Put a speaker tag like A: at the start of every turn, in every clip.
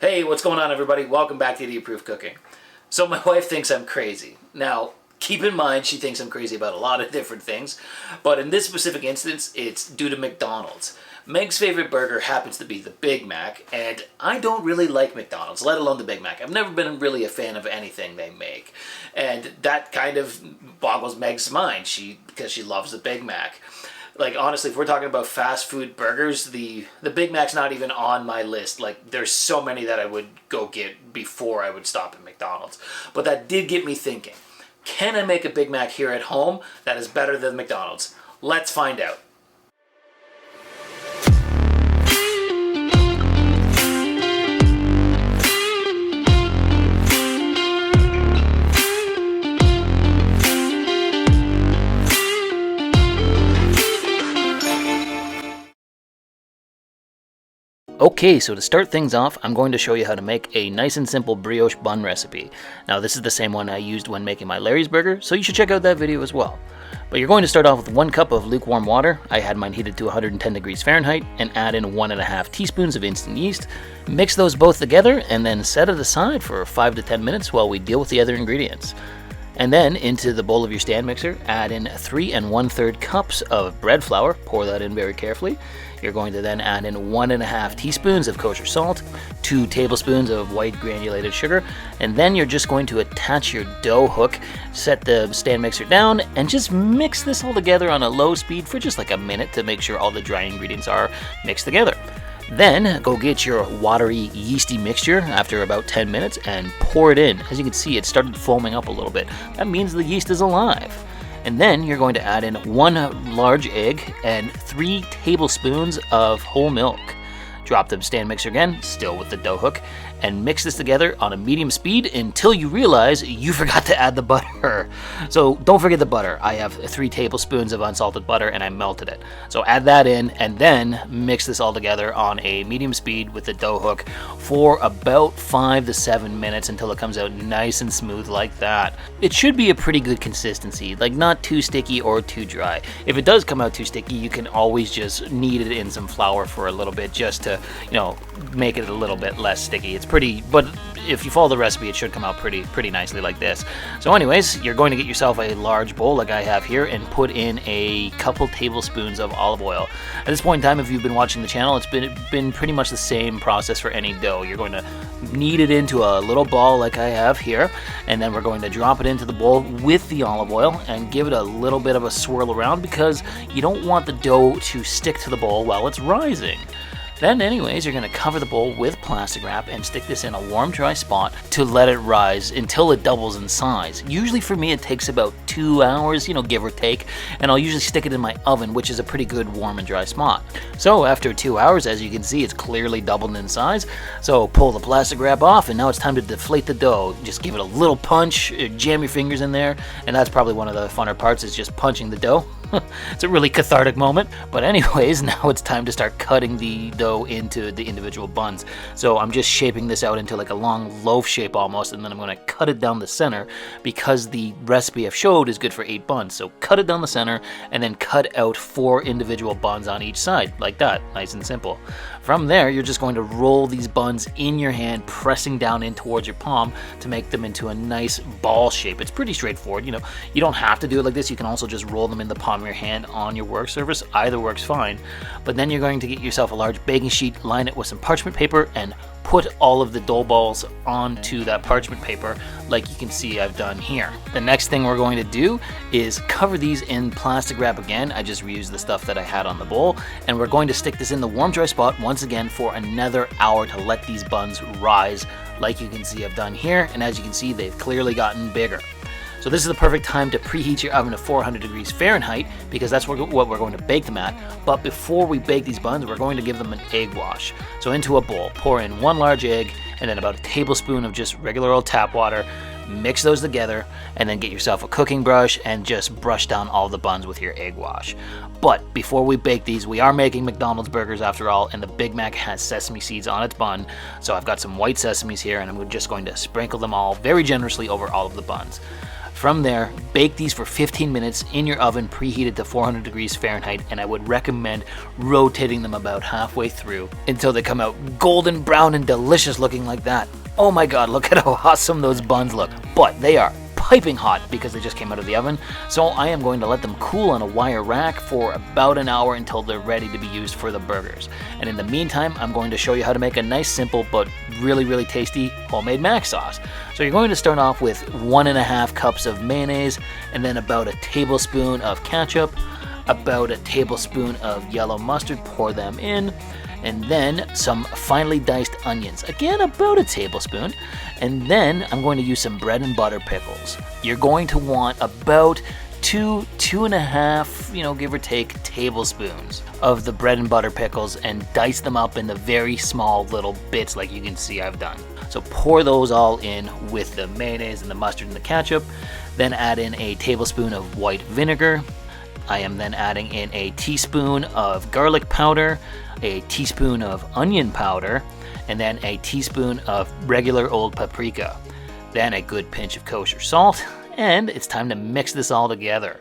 A: Hey, what's going on, everybody? Welcome back to Idiot Proof Cooking. So my wife thinks I'm crazy. Now, keep in mind she thinks I'm crazy about a lot of different things, but in this specific instance, it's due to McDonald's. Meg's favorite burger happens to be the Big Mac, and I don't really like McDonald's, let alone the Big Mac. I've never been really a fan of anything they make, and that kind of boggles Meg's mind because she loves the Big Mac. Like, honestly, if we're talking about fast food burgers, the Big Mac's not even on my list. Like, there's so many that I would go get before I would stop at McDonald's. But that did get me thinking, can I make a Big Mac here at home that is better than McDonald's? Let's find out. Okay, so to start things off, I'm going to show you how to make a nice and simple brioche bun recipe. Now, this is the same one I used when making my Larry's burger, so you should check out that video as well. But you're going to start off with 1 cup of lukewarm water. I had mine heated to 110 degrees Fahrenheit, and add in 1.5 teaspoons of instant yeast. Mix those both together, and then set it aside for 5 to 10 minutes while we deal with the other ingredients. And then into the bowl of your stand mixer, add in 3 1/3 cups of bread flour. Pour that in very carefully. You're going to then add in 1.5 teaspoons of kosher salt, 2 tablespoons of white granulated sugar, and then you're just going to attach your dough hook, set the stand mixer down, and just mix this all together on a low speed for just like a minute to make sure all the dry ingredients are mixed together. Then go get your watery, yeasty mixture after about 10 minutes and pour it in. As you can see, it started foaming up a little bit. That means the yeast is alive. And then you're going to add in 1 large egg and 3 tablespoons of whole milk. Drop the stand mixer again, still with the dough hook, and mix this together on a medium speed until you realize you forgot to add the butter. So don't forget the butter. I have 3 tablespoons of unsalted butter and I melted it. So add that in and then mix this all together on a medium speed with the dough hook for about 5 to 7 minutes until it comes out nice and smooth like that. It should be a pretty good consistency, like not too sticky or too dry. If it does come out too sticky, you can always just knead it in some flour for a little bit just to, make it a little bit less sticky. It's pretty, but if you follow the recipe, it should come out pretty nicely like this. So anyways, you're going to get yourself a large bowl like I have here and put in a couple tablespoons of olive oil. At this point in time, if you've been watching the channel, it's been pretty much the same process for any dough. You're going to knead it into a little ball like I have here, and then we're going to drop it into the bowl with the olive oil and give it a little bit of a swirl around because you don't want the dough to stick to the bowl while it's rising. Then anyways, you're going to cover the bowl with plastic wrap and stick this in a warm, dry spot to let it rise until it doubles in size. Usually for me it takes about 2 hours, give or take, and I'll usually stick it in my oven, which is a pretty good warm and dry spot. So after 2 hours, as you can see, it's clearly doubled in size. So pull the plastic wrap off, and now it's time to deflate the dough. Just give it a little punch, jam your fingers in there, and that's probably one of the funner parts, is just punching the dough. It's a really cathartic moment. But anyways, now it's time to start cutting the dough into the individual buns. So I'm just shaping this out into like a long loaf shape almost, and then I'm going to cut it down the center because the recipe I've showed is good for 8 buns. So cut it down the center and then cut out 4 individual buns on each side like that, nice and simple. From there, you're just going to roll these buns in your hand, pressing down in towards your palm to make them into a nice ball shape. It's pretty straightforward. You don't have to do it like this. You can also just roll them in the palm of your hand on your work surface. Either works fine. But then you're going to get yourself a large baking sheet, line it with some parchment paper, and put all of the dough balls onto that parchment paper like you can see I've done here. The next thing we're going to do is cover these in plastic wrap again. I just reused the stuff that I had on the bowl, and we're going to stick this in the warm, dry spot once again for another hour to let these buns rise like you can see I've done here. And as you can see, they've clearly gotten bigger. So this is the perfect time to preheat your oven to 400 degrees Fahrenheit because that's what we're going to bake them at. But before we bake these buns, we're going to give them an egg wash. So into a bowl, pour in 1 large egg and then about a tablespoon of just regular old tap water. Mix those together and then get yourself a cooking brush and just brush down all the buns with your egg wash. But before we bake these, we are making McDonald's burgers after all, and the Big Mac has sesame seeds on its bun. So I've got some white sesames here, and I'm just going to sprinkle them all very generously over all of the buns. From there, bake these for 15 minutes in your oven preheated to 400 degrees Fahrenheit, and I would recommend rotating them about halfway through until they come out golden brown and delicious looking like that. Oh my god, look at how awesome those buns look. But they are piping hot because they just came out of the oven, so I am going to let them cool on a wire rack for about an hour until they're ready to be used for the burgers. And in the meantime, I'm going to show you how to make a nice, simple, but really tasty homemade mac sauce. So you're going to start off with 1.5 cups of mayonnaise, and then about a tablespoon of ketchup, about a tablespoon of yellow mustard, pour them in, and then some finely diced onions, again about a tablespoon, and then I'm going to use some bread and butter pickles. You're going to want about 2.5, give or take, tablespoons of the bread and butter pickles, and dice them up into very small little bits like you can see I've done. So pour those all in with the mayonnaise and the mustard and the ketchup, then add in a tablespoon of white vinegar. I am then adding in a teaspoon of garlic powder, a teaspoon of onion powder, and then a teaspoon of regular old paprika. Then a good pinch of kosher salt, and it's time to mix this all together.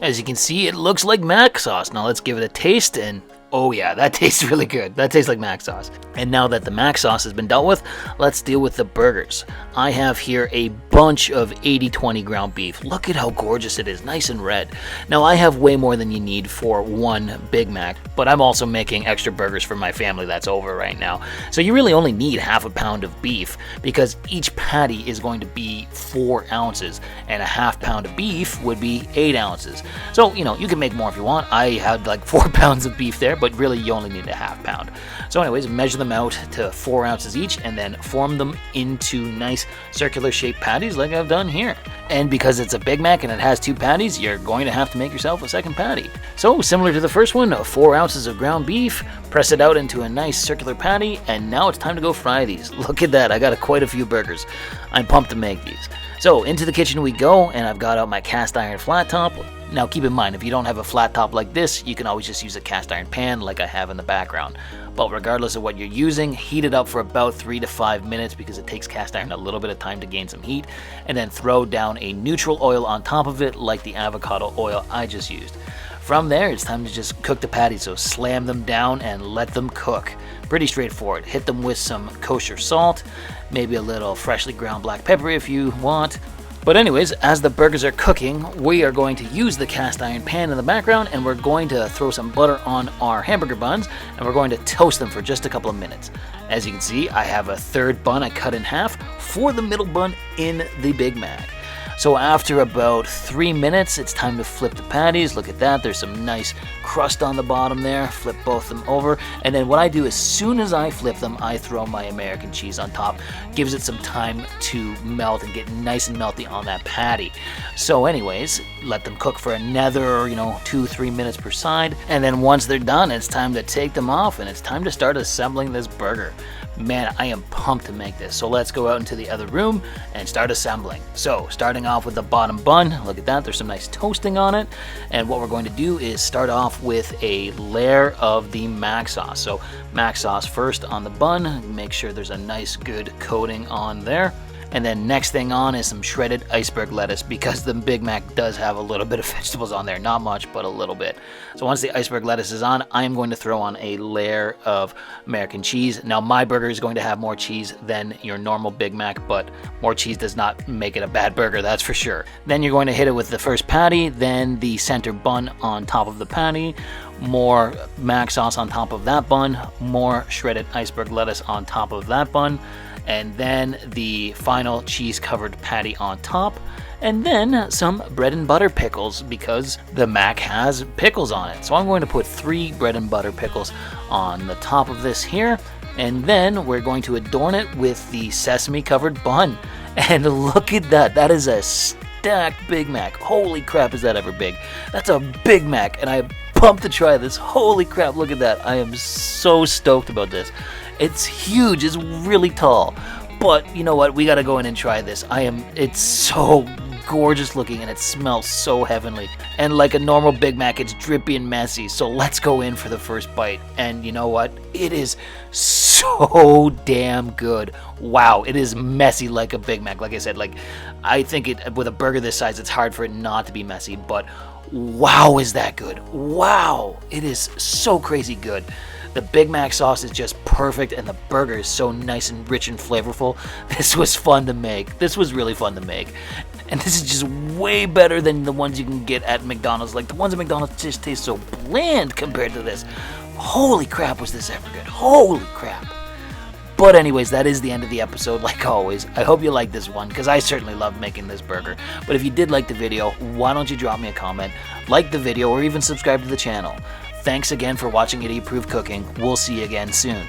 A: As you can see, it looks like mac sauce. Now let's give it a taste, and oh yeah, that tastes really good. That tastes like mac sauce. And now that the mac sauce has been dealt with, let's deal with the burgers. I have here a bunch of 80/20 ground beef. Look at how gorgeous it is, nice and red. Now I have way more than you need for one Big Mac, but I'm also making extra burgers for my family that's over right now. So you really only need half a pound of beef because each patty is going to be 4 ounces, and a half pound of beef would be 8 ounces. So, you can make more if you want. I had like 4 pounds of beef there, but really you only need a half pound. So anyways, measure them out to 4 ounces each, and then form them into nice circular shaped patties like I've done here. And because it's a Big Mac and it has 2 patties, you're going to have to make yourself a second patty. So similar to the first one, 4 ounces of ground beef, press it out into a nice circular patty, and now it's time to go fry these. Look at that, I got quite a few burgers. I'm pumped to make these. So into the kitchen we go, and I've got out my cast iron flat top. Now keep in mind, if you don't have a flat top like this, you can always just use a cast iron pan like I have in the background. But regardless of what you're using, heat it up for about 3 to 5 minutes because it takes cast iron a little bit of time to gain some heat, and then throw down a neutral oil on top of it like the avocado oil I just used. From there, it's time to just cook the patties, so slam them down and let them cook. Pretty straightforward. Hit them with some kosher salt, maybe a little freshly ground black pepper if you want. But anyways, as the burgers are cooking, we are going to use the cast iron pan in the background, and we're going to throw some butter on our hamburger buns, and we're going to toast them for just a couple of minutes. As you can see, I have a third bun I cut in half for the middle bun in the Big Mac. So after about 3 minutes, it's time to flip the patties. Look at that, there's some nice crust on the bottom there. Flip both of them over, and then what I do as soon as I flip them, I throw my American cheese on top. Gives it some time to melt and get nice and melty on that patty. So anyways, let them cook for another 2-3 minutes per side, and then once they're done, it's time to take them off, and it's time to start assembling this burger. Man, I am pumped to make this. So let's go out into the other room and start assembling. So starting off with the bottom bun, look at that, there's some nice toasting on it. And what we're going to do is start off with a layer of the mac sauce. So mac sauce first on the bun, make sure there's a nice good coating on there. And then next thing on is some shredded iceberg lettuce, because the Big Mac does have a little bit of vegetables on there. Not much, but a little bit. So once the iceberg lettuce is on, I am going to throw on a layer of American cheese. Now my burger is going to have more cheese than your normal Big Mac, but more cheese does not make it a bad burger, that's for sure. Then you're going to hit it with the first patty, then the center bun on top of the patty, more mac sauce on top of that bun, more shredded iceberg lettuce on top of that bun, and then the final cheese covered patty on top, and then some bread and butter pickles because the Mac has pickles on it. So I'm going to put 3 bread and butter pickles on the top of this here, and then we're going to adorn it with the sesame covered bun. And look at that, that is a stacked Big Mac. Holy crap, is that ever big? That's a Big Mac, and I'm pumped to try this. Holy crap, look at that. I am so stoked about this. It's huge, it's really tall, but you know what, we gotta go in and try this. It's so gorgeous looking and it smells so heavenly. And like a normal Big Mac, it's drippy and messy. So let's go in for the first bite. And you know what? It is so damn good. Wow, it is messy like a Big Mac. Like I said, I think with a burger this size, it's hard for it not to be messy. But wow, is that good. Wow, it is so crazy good. The Big Mac sauce is just perfect and the burger is so nice and rich and flavorful. This was fun to make. This was really fun to make. And this is just way better than the ones you can get at McDonald's. Like the ones at McDonald's just taste so bland compared to this. Holy crap, was this ever good. Holy crap. But anyways, that is the end of the episode, like always. I hope you liked this one, because I certainly love making this burger. But if you did like the video, why don't you drop me a comment, like the video, or even subscribe to the channel. Thanks again for watching Idiot Proof Cooking. We'll see you again soon.